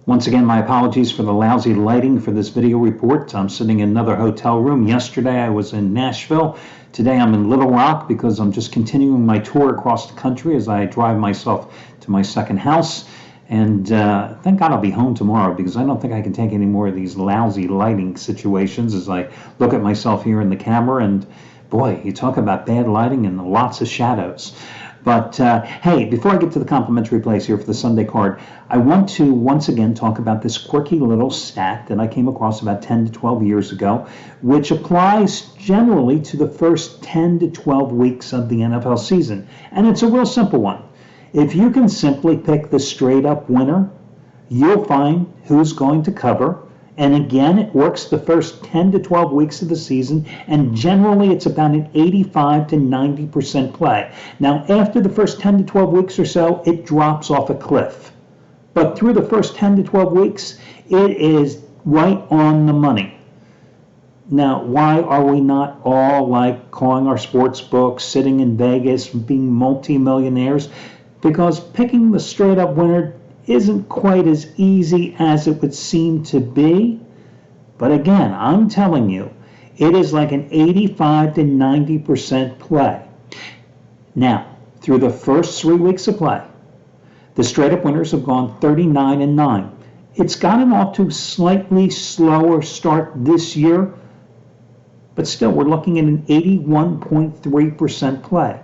Once again, my apologies for the lousy lighting for this video report. I'm sitting in another hotel room. Yesterday I was in Nashville. Today I'm in Little Rock because I'm just continuing my tour across the country as I drive myself to my second house. And thank God I'll be home tomorrow because I don't think I can take any more of these lousy lighting situations as I look at myself here in the camera. And boy, you talk about bad lighting and lots of shadows. But hey, before I get to the complimentary plays here for the Sunday card, I want to once again talk about this quirky little stat that I came across about 10 to 12 years ago, which applies generally to the first 10 to 12 weeks of the NFL season. And it's a real simple one. If you can simply pick the straight up winner, you'll find who's going to cover. And again, it works the first 10 to 12 weeks of the season, and generally it's about an 85 to 90% play. Now, after the first 10 to 12 weeks or so, it drops off a cliff. But through the first 10 to 12 weeks, it is right on the money. Now, why are we not all like calling our sports books, sitting in Vegas, being multimillionaires? Because picking the straight up winner isn't quite as easy as it would seem to be. But again, I'm telling you, it is like an 85 to 90% play. Now, through the first 3 weeks of play, the straight up winners have gone 39-9. It's gotten off to a slightly slower start this year, but still we're looking at an 81.3% play.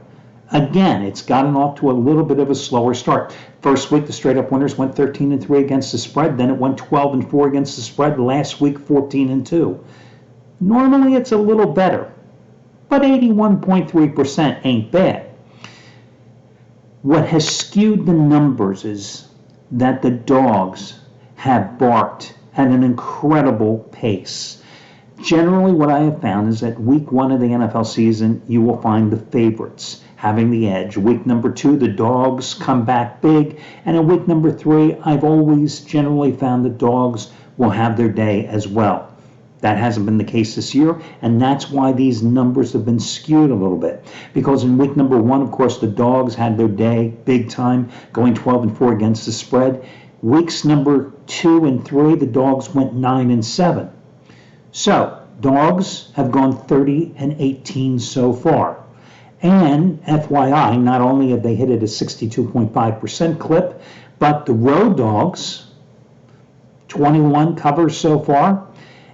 Again, it's gotten off to a little bit of a slower start. First week, the straight-up winners went 13-3 against the spread. Then it went 12-4 against the spread. Last week, 14-2. Normally, it's a little better, but 81.3% ain't bad. What has skewed the numbers is that the dogs have barked at an incredible pace. Generally, what I have found is that week 1 of the NFL season, you will find the favorites having the edge. Week number 2, the dogs come back big. And in week number 3, I've always generally found the dogs will have their day as well. That hasn't been the case this year, and that's why these numbers have been skewed a little bit. Because in week number 1, of course, the dogs had their day big time, going 12-4 against the spread. Weeks number 2 and 3, the dogs went 9-7. So, dogs have gone 30-18 so far. And FYI, not only have they hit it a 62.5% clip, but the road dogs, 21 covers so far,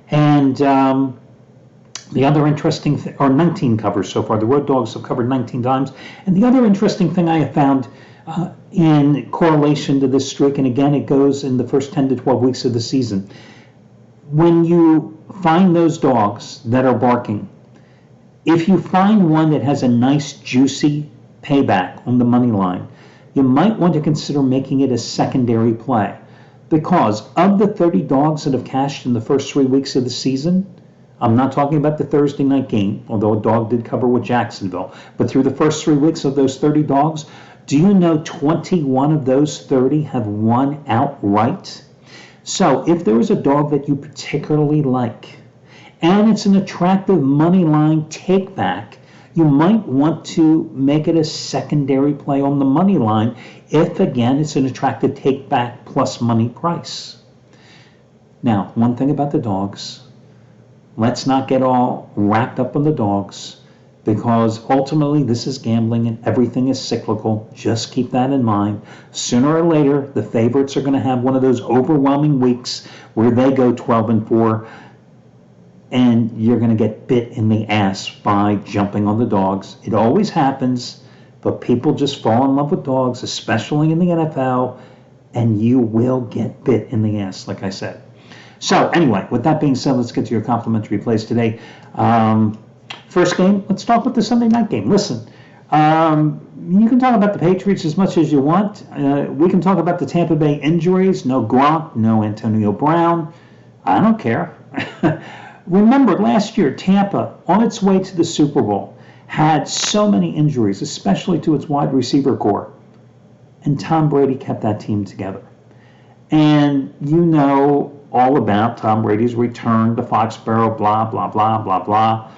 and the other interesting thing, or 19 covers so far. The road dogs have covered 19 times. And the other interesting thing I have found in correlation to this streak, and again, it goes in the first 10 to 12 weeks of the season, when you find those dogs that are barking, if you find one that has a nice, juicy payback on the money line, you might want to consider making it a secondary play. Because of the 30 dogs that have cashed in the first 3 weeks of the season, I'm not talking about the Thursday night game, although a dog did cover with Jacksonville, but through the first 3 weeks of those 30 dogs, do you know 21 of those 30 have won outright? So if there is a dog that you particularly like, and it's an attractive money line take back, you might want to make it a secondary play on the money line if, again, it's an attractive take back plus money price. Now, one thing about the dogs, let's not get all wrapped up on the dogs, because ultimately this is gambling and everything is cyclical. Just keep that in mind. Sooner or later, the favorites are going to have one of those overwhelming weeks where they go 12-4, and you're going to get bit in the ass by jumping on the dogs. It always happens, but people just fall in love with dogs, especially in the NFL, and you will get bit in the ass, like I said. So anyway, with that being said, let's get to your complimentary plays today. First game, let's talk about the Sunday night game. Listen, you can talk about the Patriots as much as you want. We can talk about the Tampa Bay injuries. No Gronk, no Antonio Brown. I don't care. Remember, last year, Tampa, on its way to the Super Bowl, had so many injuries, especially to its wide receiver core. And Tom Brady kept that team together. And you know all about Tom Brady's return to Foxborough, blah, blah, blah, blah, blah.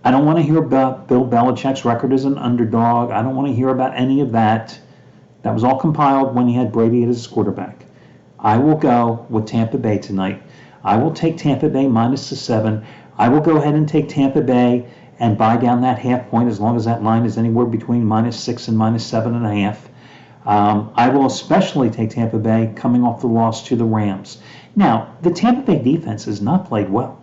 I don't want to hear about Bill Belichick's record as an underdog. I don't want to hear about any of that. That was all compiled when he had Brady as his quarterback. I will go with Tampa Bay tonight. I will take Tampa Bay minus the 7. I will go ahead and take Tampa Bay and buy down that half point as long as that line is anywhere between -6 and -7.5. I will especially take Tampa Bay coming off the loss to the Rams. Now, the Tampa Bay defense has not played well.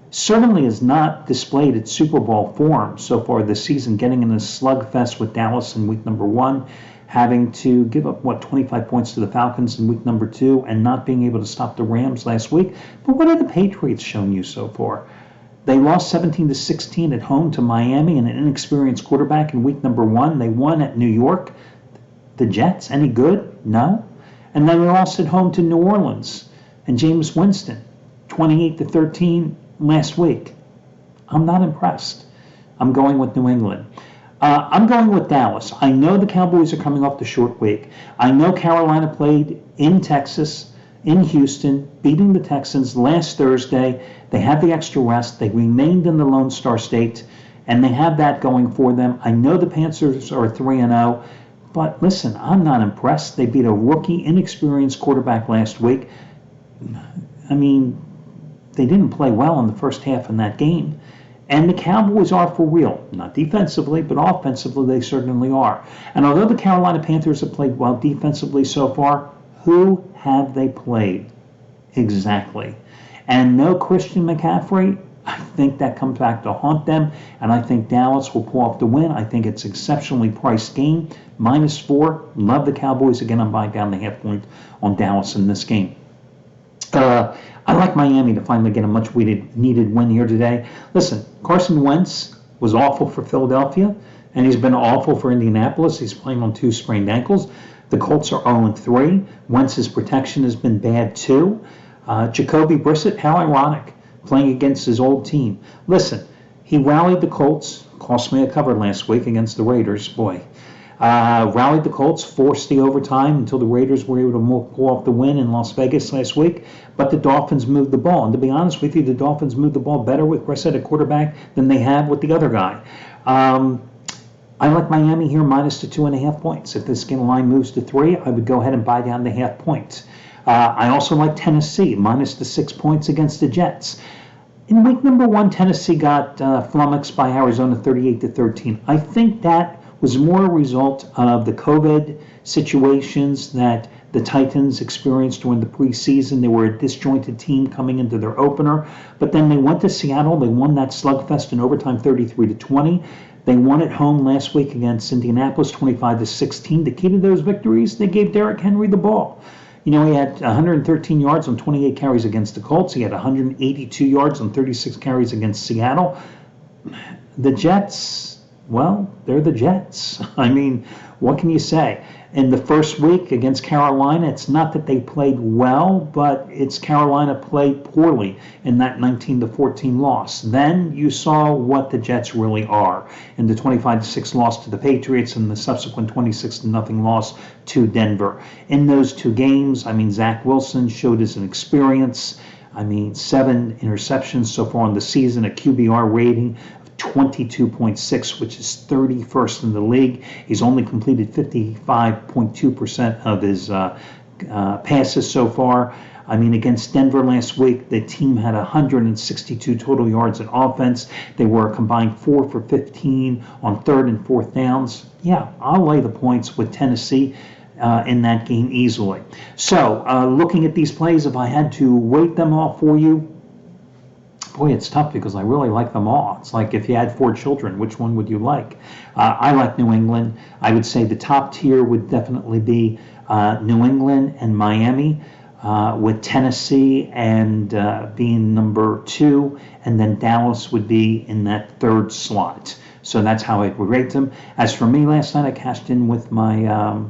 Certainly has not displayed its Super Bowl form so far this season, getting in a slugfest with Dallas in week number 1, having to give up, 25 points to the Falcons in week number 2, and not being able to stop the Rams last week. But what have the Patriots shown you so far? They lost 17-16 at home to Miami and an inexperienced quarterback in week number 1. They won at New York. The Jets, any good? No. And then they lost at home to New Orleans and Jameis Winston, 28-13 last week. I'm not impressed. I'm going with New England. I'm going with Dallas. I know the Cowboys are coming off the short week. I know Carolina played in Texas, in Houston, beating the Texans last Thursday. They had the extra rest. They remained in the Lone Star State, and they have that going for them. I know the Panthers are 3-0, but listen, I'm not impressed. They beat a rookie, inexperienced quarterback last week. I mean, they didn't play well in the first half in that game. And the Cowboys are for real. Not defensively, but offensively they certainly are. And although the Carolina Panthers have played well defensively so far, who have they played? Exactly. And no Christian McCaffrey, I think that comes back to haunt them. And I think Dallas will pull off the win. I think it's exceptionally priced game. -4. Love the Cowboys. Again, I'm buying down the half point on Dallas in this game. I like Miami to finally get a much needed win here today. Listen, Carson Wentz was awful for Philadelphia, and he's been awful for Indianapolis. He's playing on 2 sprained ankles. The Colts are 0-3. Wentz's protection has been bad too. Jacoby Brissett, how ironic, playing against his old team. Listen, he rallied the Colts, cost me a cover last week against the Raiders. Boy. Rallied the Colts, forced the overtime until the Raiders were able to pull off the win in Las Vegas last week. But the Dolphins moved the ball. And to be honest with you, the Dolphins moved the ball better with Brissett at quarterback than they have with the other guy. I like Miami here minus the 2.5 points. If this line moves to 3, I would go ahead and buy down the half point. I also like Tennessee minus the 6 points against the Jets. In week number 1, Tennessee got flummoxed by Arizona 38-13. I think that was more a result of the COVID situations that the Titans experienced during the preseason. They were a disjointed team coming into their opener, but then they went to Seattle. They won that slugfest in overtime 33-20. They won at home last week against Indianapolis 25-16. The key to those victories, they gave Derrick Henry the ball. You know, he had 113 yards on 28 carries against the Colts. He had 182 yards on 36 carries against Seattle. The Jets, well, they're the Jets. I mean, what can you say? In the first week against Carolina, it's not that they played well, but it's Carolina played poorly in that 19-14 loss. Then you saw what the Jets really are in the 25-6 loss to the Patriots and the subsequent 26-0 loss to Denver. In those 2 games, I mean, Zach Wilson showed his experience. I mean, 7 interceptions so far in the season, a QBR rating 22.6, which is 31st in the league. He's only completed 55.2% of his passes so far. I mean, against Denver last week, the team had 162 total yards in offense. They were a combined 4 for 15 on 3rd and 4th downs. Yeah, I'll lay the points with Tennessee in that game easily. So, looking at these plays, if I had to rate them all for you, boy, it's tough because I really like them all. It's like if you had 4 children, which one would you like? I like New England. I would say the top tier would definitely be New England and Miami, with Tennessee and being number 2, and then Dallas would be in that 3rd slot. So that's how I would rate them. As for me, last night I cashed in with my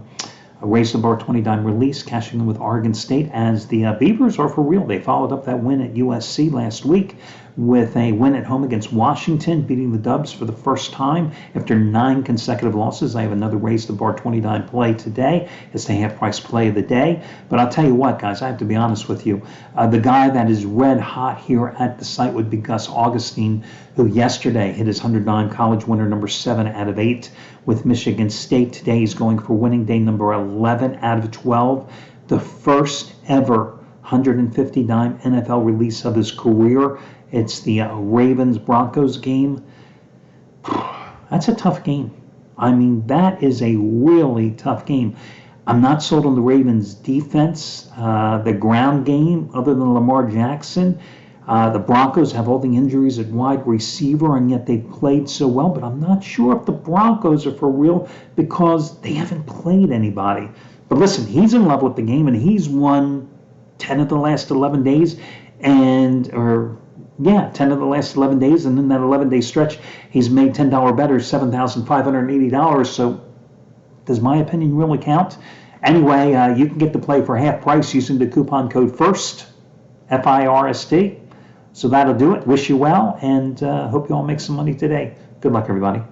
raise the bar 20-dime release, cashing in with Oregon State, as the Beavers are for real. They followed up that win at USC last week with a win at home against Washington, beating the Dubs for the first time after 9 consecutive losses. I have another raise the bar 20-dime play today. It's the half price play of the day. But I'll tell you what, guys, I have to be honest with you. The guy that is red hot here at the site would be Gus Augustine, who yesterday hit his 100-dime college winner number 7 out of 8 with Michigan State. Today he's going for winning day number 11 out of 12. the first ever 150-dime NFL release of his career. It's the Ravens-Broncos game. That's a tough game. I mean, that is a really tough game. I'm not sold on the Ravens' defense, the ground game, other than Lamar Jackson. The Broncos have all the injuries at wide receiver, and yet they've played so well. But I'm not sure if the Broncos are for real because they haven't played anybody. But listen, he's in love with the game, and he's won 10 of the last 11 days, 10 of the last 11 days, and in that 11-day stretch, he's made $10 bettors, $7,580. So does my opinion really count? Anyway, you can get the play for half price using the coupon code FIRST, FIRST. So that'll do it. Wish you well, and hope you all make some money today. Good luck, everybody.